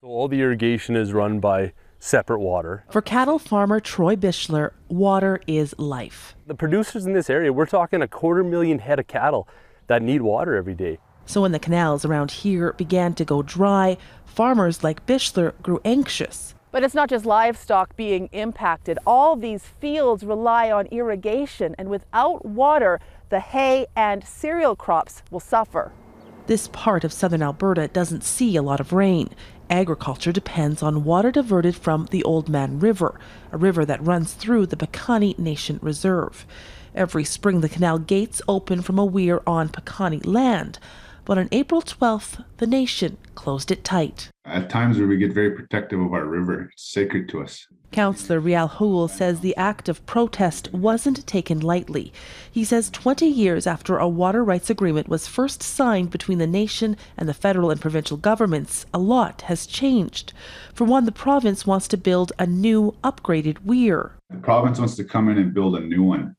So all the irrigation is run by separate water. For cattle farmer Troy Bischler, water is life. The producers in this area, we're talking 250,000 head of cattle that need water every day. So when the canals around here began to go dry, farmers like Bischler grew anxious. But it's not just livestock being impacted. All these fields rely on irrigation, and without water, the hay and cereal crops will suffer. This part of southern Alberta doesn't see a lot of rain. Agriculture depends on water diverted from the Old Man River, a river that runs through the Piikani Nation Reserve. Every spring, the canal gates open from a weir on Piikani land. But on April 12th, the nation closed it tight. At times where we get very protective of our river, it's sacred to us. Councillor Rial Houle says the act of protest wasn't taken lightly. He says 20 years after a water rights agreement was first signed between the nation and the federal and provincial governments, a lot has changed. For one, the province wants to build a new, upgraded weir. The province wants to come in and build a new one.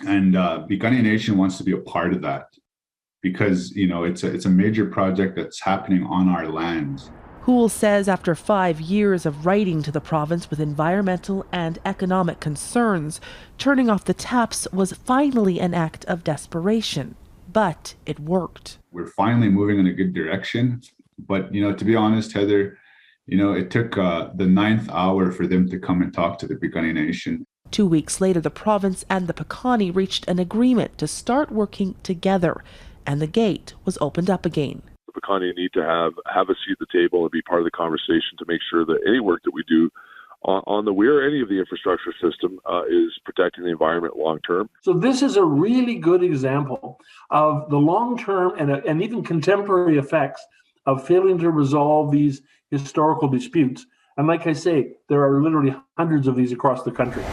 And Piikani Nation wants to be a part of that, because it's a major project that's happening on our lands. Houle says after 5 years of writing to the province with environmental and economic concerns, turning off the taps was finally an act of desperation. But it worked. We're finally moving in a good direction. But, to be honest, Heather, it took the 9th hour for them to come and talk to the Piikani Nation. 2 weeks later, the province and the Piikani reached an agreement to start working together, and the gate was opened up again. The Piikani need to have a seat at the table and be part of the conversation to make sure that any work that we do on the weir, any of the infrastructure system, is protecting the environment long term. So this is a really good example of the long term and even contemporary effects of failing to resolve these historical disputes. And like I say, there are literally hundreds of these across the country.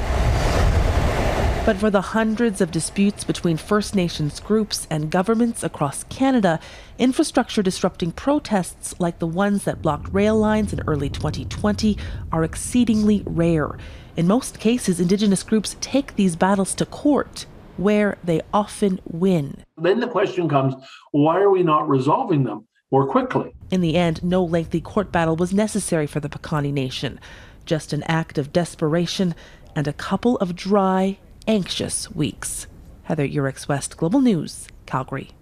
But for the hundreds of disputes between First Nations groups and governments across Canada, infrastructure disrupting protests like the ones that blocked rail lines in early 2020 are exceedingly rare. In most cases, Indigenous groups take these battles to court, where they often win. Then the question comes, why are we not resolving them more quickly? In the end, no lengthy court battle was necessary for the Piikani Nation. Just an act of desperation and a couple of dry, anxious weeks. Heather, Yourex-West, Global News, Calgary.